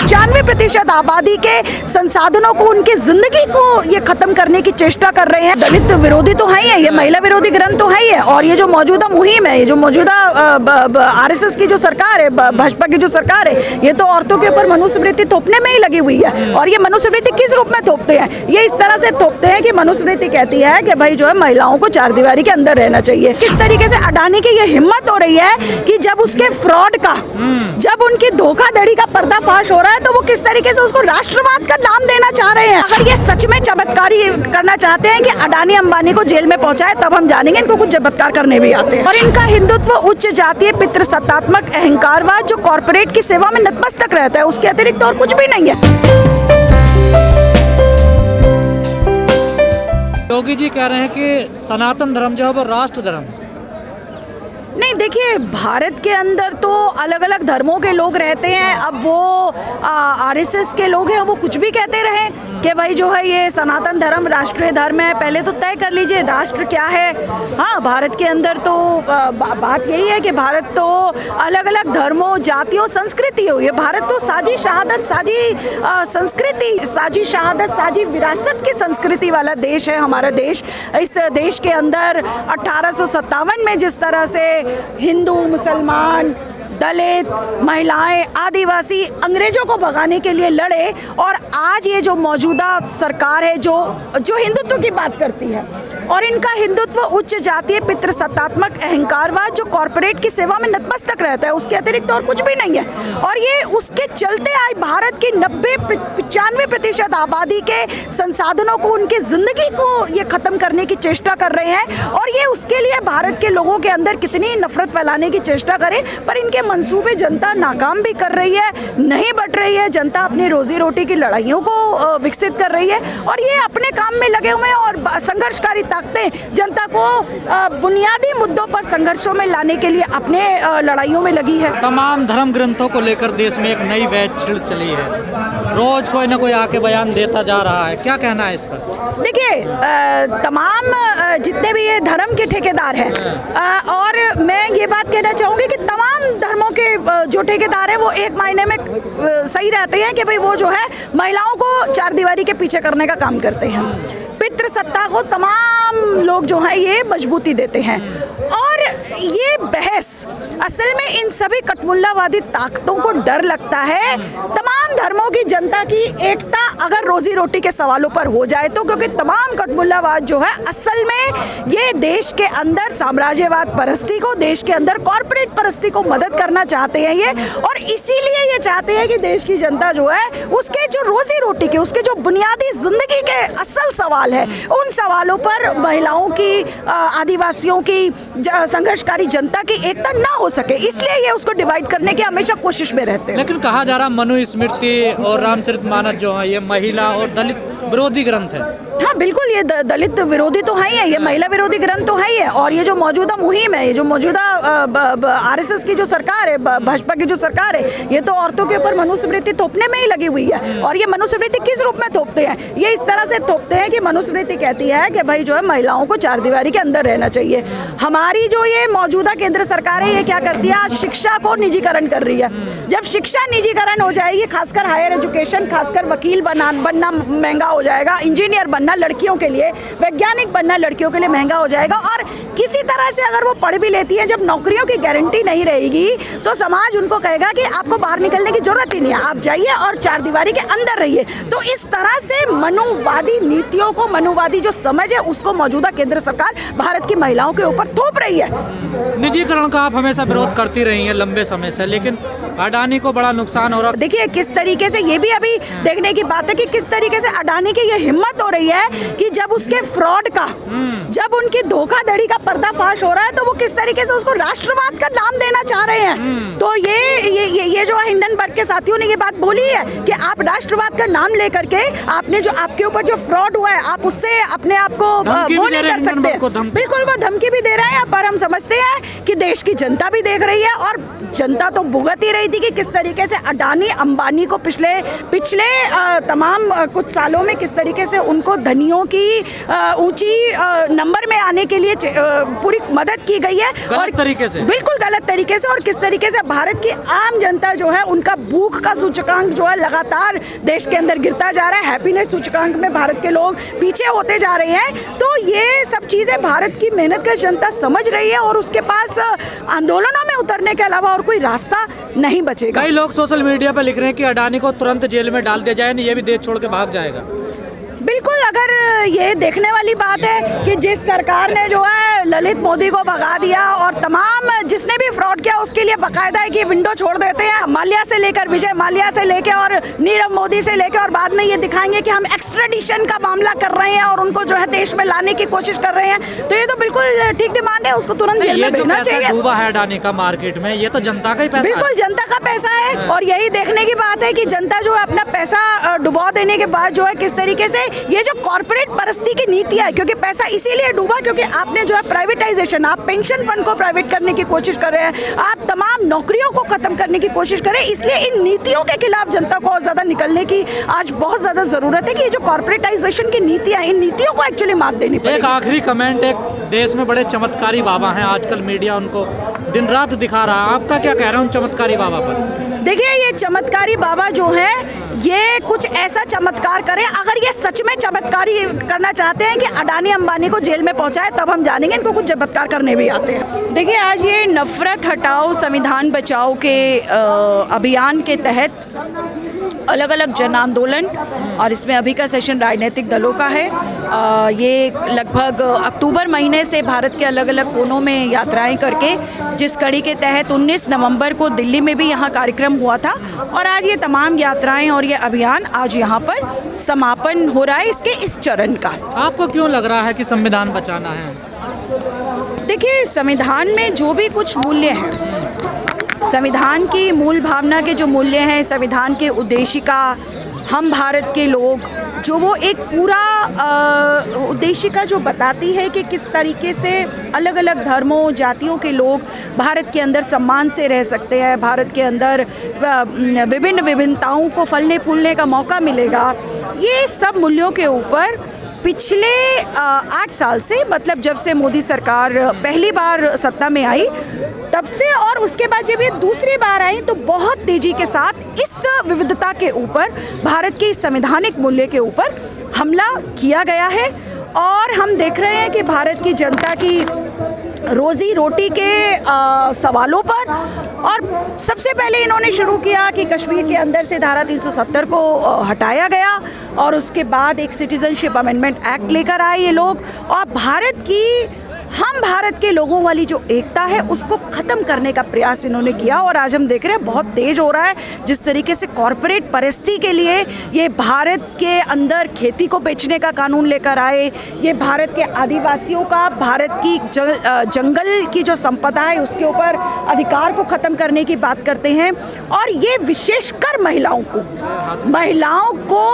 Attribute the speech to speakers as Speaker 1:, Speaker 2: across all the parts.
Speaker 1: 95% आबादी के संसाधनों को, उनकी जिंदगी को ये खत्म करने की चेष्टा कर रहे हैं। दलित विरोधी तो है ही है, ये महिला विरोधी ग्रंथ तो है ही है, और ये जो मौजूदा मुहिम है, ये जो मौजूदा आरएसएस की जो सरकार है, भाजपा की जो सरकार है, ये तो औरतों के ऊपर मनुस्मृति थोपने में ही लगी हुई है। और ये मनुस्मृति किस रूप में थोपते हैं? ये इस तरह से थोपते हैं कि मनुस्मृति कहती है कि भाई जो है महिलाओं को चार दीवारी के अंदर रहना चाहिए। किस तरीके से अडानी की ये हिम्मत हो रही है कि जब उसके फ्रॉड का, जब उनकी धोखाधड़ी का पर्दाफाश हो रहा है, तो वो किस तरीके से उसको राष्ट्रवाद का नाम देना चाह रहे हैं। अगर ये सच में चमत्कारी करना चाहते हैं कि अडानी अंबानी को जेल में पहुंचाए, तब हम जानेंगे इनको कुछ चमत्कार करने भी आते हैं। और इनका हिंदुत्व, उच्च जातीय पितृसत्तात्मक अहंकारवाद जो कॉर्पोरेट की सेवा में नतमस्तक रहता है, उसके अतिरिक्त और कुछ भी नहीं है।
Speaker 2: योगी जी कह रहे हैं कि सनातन धर्म जो है वो राष्ट्र धर्म।
Speaker 1: नहीं, देखिए, भारत के अंदर तो अलग अलग धर्मों के लोग रहते हैं। अब वो आरएसएस के लोग हैं, वो कुछ भी कहते रहे कि भाई जो है ये सनातन धर्म राष्ट्रीय धर्म है। पहले तो तय कर लीजिए राष्ट्र क्या है। हाँ, भारत के अंदर तो बात यही है कि भारत तो अलग अलग धर्मों, जातियों, संस्कृति हुई है। भारत तो साझी शहादत, साझी संस्कृति, साझी शहादत, साझी विरासत की संस्कृति वाला देश है हमारा देश। इस देश के अंदर 1857 में जिस तरह से हिंदू, मुसलमान, दलित, महिलाएं, आदिवासी अंग्रेजों को भगाने के लिए लड़े, और आज ये जो मौजूदा सरकार है जो हिंदुत्व की बात करती है, और इनका हिंदुत्व उच्च जातीय पितृसत्तात्मक अहंकारवाद जो कॉर्पोरेट की सेवा में नतमस्तक रहता है, उसके अतिरिक्त और कुछ भी नहीं है। और ये उसके चलते आज भारत की 95% आबादी के संसाधनों को, उनकी जिंदगी को ये खत्म करने की चेष्टा कर रहे हैं। और ये उसके लिए भारत के लोगों के अंदर कितनी नफरत फैलाने की चेष्टा करें, पर इनके मंसूबे जनता नाकाम भी कर रही है, नहीं बट रही है। जनता अपनी रोजी रोटी की लड़ाइयों को विकसित कर रही है, और ये अपने काम में लगे हुए हैं। और संघर्षकारी ताकतें जनता को बुनियादी मुद्दों पर संघर्षों में लाने के लिए अपने लड़ाइयों में लगी है।
Speaker 2: तमाम धर्म ग्रंथों को लेकर देश में एक नई वैध छिड़ चली है। रोज कोई ना कोई आके बयान देता जा रहा है, क्या कहना है इस पर?
Speaker 1: देखिए, तमाम जितने भी ये धर्म के ठेकेदार हैं, और मैं ये बात कहना चाहूँगी कि तमाम धर्मों के जो ठेकेदार हैं वो एक मायने में सही रहते हैं कि भाई वो जो है महिलाओं को चार दीवारी के पीछे करने का काम करते हैं। पितृसत्ता को तमाम लोग जो हैं ये मजबूती देते हैं। और ये बहस असल में इन सभी कटमुल्लावादी ताकतों को डर लगता है तमाम धर्मों की जनता की एकता अगर रोजी रोटी के सवालों पर हो जाए तो, क्योंकि तमाम कटमुल्लावाद जो है असल में ये देश के अंदर साम्राज्यवाद परस्ती को, देश के अंदर कॉर्पोरेट परस्ती को मदद करना चाहते हैं ये। और इसीलिए ये चाहते हैं कि देश की जनता जो है उसके जो रोजी रोटी के, उसके जो बुनियादी जिंदगी के असल सवाल है, उन सवालों पर महिलाओं की, आदिवासियों की, संघर्षकारी जनता की एकता ना हो सके, इसलिए ये उसको डिवाइड करने की हमेशा कोशिश में रहते हैं।
Speaker 2: लेकिन कहा जा रहा मनुस्मृति और रामचरितमानस जो है ये महिला और दलित विरोधी ग्रंथ है।
Speaker 1: हाँ, बिल्कुल, ये दलित विरोधी तो है ही है, ये महिला विरोधी ग्रंथ तो है ही है। और ये जो मौजूदा मुहिम है, ये जो मौजूदा आरएसएस की जो सरकार है, भाजपा की जो सरकार है, ये तो औरतों के ऊपर मनुस्मृति थोपने में ही लगी हुई है। और ये मनुस्मृति किस रूप में थोपते हैं? ये इस तरह से थोपते हैं कि मनुस्मृति कहती है कि भाई जो है महिलाओं को चार दीवारी के अंदर रहना चाहिए। हमारी जो ये मौजूदा केंद्र सरकार है, ये क्या करती है? आज शिक्षा को निजीकरण कर रही है। जब शिक्षा निजीकरण हो जाएगी, खासकर हायर एजुकेशन, खासकर वकील बनना महंगा हो जाएगा, इंजीनियर बनना लड़कियों के लिए, वैज्ञानिक बनना लड़कियों के लिए महंगा हो जाएगा। और किसी तरह से अगर वो पढ़ भी लेती है, जब नौकरियों की गारंटी नहीं रहेगी तो समाज उनको कहेगा कि आपको बाहर निकलने की जरूरत ही नहीं है, आप जाइए और चार दीवारी के अंदर रहिए। तो इस तरह से मनुवादी नीतियों को, मनुवादी जो समझ है उसको मौजूदा केंद्र सरकार भारत की महिलाओं के ऊपर थोप रही है।
Speaker 2: निजीकरण का आप हमेशा विरोध करती रही हैं लंबे समय से, लेकिन अडानी को बड़ा नुकसान हो रहा है।
Speaker 1: देखिए, किस तरीके से, ये भी अभी देखने की बात है कि किस तरीके से अडानी की ये हिम्मत हो रही है कि जब उसके फ्रॉड का, जब उनकी धोखाधड़ी का पर्दाफाश हो रहा है, तो वो किस तरीके से उसको राष्ट्रवाद का नाम देना चाह रहे हैं। तो ये जो हिंडनबर्ग के साथियों ने ये बात बोली है कि आप राष्ट्रवाद का नाम लेकर के आपने जो आपके ऊपर जो फ्रॉड हुआ है, आप उससे अपने आप को वो नहीं कर सकते। बिल्कुल, वो धमकी भी दे रहे हैं, पर हम समझते हैं कि देश की जनता भी देख रही है, और जनता तो भुगत ही रही थी कि किस तरीके से अडानी अंबानी को पिछले तमाम कुछ सालों में किस तरीके से उनको धनियों की ऊंची नंबर में आने के लिए पूरी मदद की गई है।
Speaker 2: गलत तरीके से,
Speaker 1: बिल्कुल गलत तरीके से। और किस तरीके से भारत की आम जनता जो है उनका भूख का सूचकांक जो है लगातार देश के अंदर गिरता जा रहा है। हैप्पीनेस सूचकांक में भारत के लोग पीछे होते जा रहे हैं। तो ये सब चीज़ें भारत की मेहनत का जनता समझ रही है और उसके पास आंदोलनों में उतरने के अलावा और कोई रास्ता नहीं बचेगा।
Speaker 2: कई लोग सोशल मीडिया पर लिख रहे हैं कि अडानी को तुरंत जेल में डाल दिया जाए, नहीं ये भी देश छोड़ के भाग जाएगा।
Speaker 1: बिल्कुल, अगर ये देखने वाली बात है कि जिस सरकार ने जो है ललित मोदी को भगा दिया और तमाम जिसने भी फ्रॉड किया उसके लिए बाकायदा है कि विंडो छोड़ देते हैं, माल्या से लेकर विजय माल्या से लेकर और नीरव मोदी से लेकर, और बाद में ये दिखाएंगे कि हम एक्स्ट्रेडिशन का मामला कर रहे हैं और उनको जो है देश में लाने की कोशिश कर रहे हैं। तो ये तो बिल्कुल ठीक डिमांड है, उसको तुरंत जेल में भेजना चाहिए।
Speaker 2: डूबा है अडानी का मार्केट में, ये तो जनता का ही पैसा है।
Speaker 1: बिल्कुल जनता का पैसा है और यही देखने की बात है कि जनता जो है अपना पैसा डुबा देने के बाद जो है किस तरीके से ये जो कॉर्पोरेट परस्ती की नीति है, क्योंकि पैसा इसीलिए डूबा क्योंकि आपने जो है प्राइवेटाइजेशन, आप पेंशन फंड को प्राइवेट करने की कोशिश कर रहे हैं, आप तमाम नौकरियों को खत्म करने की कोशिश कर रहे हैं। इसलिए इन नीतियों के खिलाफ जनता को और ज्यादा निकलने की आज बहुत ज्यादा जरूरत है कि ये जो कॉर्पोरेटाइजेशन की नीतियां, इन नीतियों को एक्चुअली मात देनी पड़ेगी।
Speaker 2: एक आखिरी कमेंट, एक देश में बड़े चमत्कारी बाबा हैं, आजकल मीडिया उनको दिन रात दिखा रहा है, आपका क्या कह रहा है उन चमत्कारी बाबा पर?
Speaker 1: देखिए, ये चमत्कारी बाबा जो है ये कुछ ऐसा चमत्कार करें, अगर ये सच में चमत्कारी करना चाहते हैं कि अडानी अंबानी को जेल में पहुंचाए, तब हम जानेंगे इनको कुछ चमत्कार करने भी आते हैं। देखिए, आज ये नफरत हटाओ संविधान बचाओ के अभियान के तहत अलग अलग जन आंदोलन, और इसमें अभी का सेशन राजनीतिक दलों का है। ये लगभग अक्टूबर महीने से भारत के अलग अलग कोनों में यात्राएं करके, जिस कड़ी के तहत 19 नवंबर को दिल्ली में भी यहाँ कार्यक्रम हुआ था, और आज ये तमाम यात्राएं और ये अभियान आज यहाँ पर समापन हो रहा है इसके इस चरण का।
Speaker 2: आपको क्यों लग रहा है कि संविधान बचाना है?
Speaker 1: देखिए, संविधान में जो भी कुछ मूल्य हैं, संविधान की मूल भावना के जो मूल्य हैं, संविधान के उद्देशिका, हम भारत के लोग, जो वो एक पूरा उद्देशिका जो बताती है कि किस तरीके से अलग अलग धर्मों जातियों के लोग भारत के अंदर सम्मान से रह सकते हैं, भारत के अंदर विभिन्न विभिन्नताओं को फलने फूलने का मौका मिलेगा। ये सब मूल्यों के ऊपर पिछले 8 साल से, मतलब जब से मोदी सरकार पहली बार सत्ता में आई तब से, और उसके बाद जब ये दूसरी बार आई तो बहुत तेजी के साथ इस विविधता के ऊपर, भारत के इस संवैधानिक मूल्य के ऊपर हमला किया गया है। और हम देख रहे हैं कि भारत की जनता की रोजी रोटी के सवालों पर, और सबसे पहले इन्होंने शुरू किया कि कश्मीर के अंदर से धारा 370 को हटाया गया, और उसके बाद एक सिटीजनशिप अमेंडमेंट एक्ट लेकर आए ये लोग, और हम भारत के लोगों वाली जो एकता है उसको ख़त्म करने का प्रयास इन्होंने किया। और आज हम देख रहे हैं बहुत तेज हो रहा है जिस तरीके से कॉरपोरेट परस्ती के लिए ये भारत के अंदर खेती को बेचने का कानून लेकर आए, ये भारत के आदिवासियों का, भारत की जंगल की जो संपदा है उसके ऊपर अधिकार को ख़त्म करने की बात करते हैं, और ये विशेषकर महिलाओं को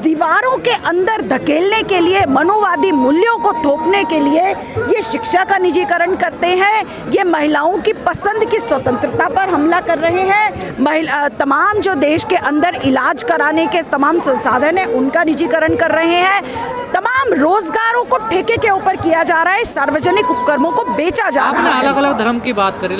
Speaker 1: दीवारों के अंदर धकेलने के लिए, मनुवादी मूल्यों को थोपने के लिए ये शिक्षा का निजीकरण करते हैं, ये महिलाओं की पसंद की स्वतंत्रता पर हमला कर रहे हैं, तमाम जो देश के अंदर इलाज कराने के तमाम संसाधन हैं उनका निजीकरण कर रहे हैं, तमाम रोजगारों को ठेके के ऊपर किया जा रहा है, सार्वजनिक उपक्रमों को बेचा जा रहा है।
Speaker 2: अलग अलग धर्म की बात करें।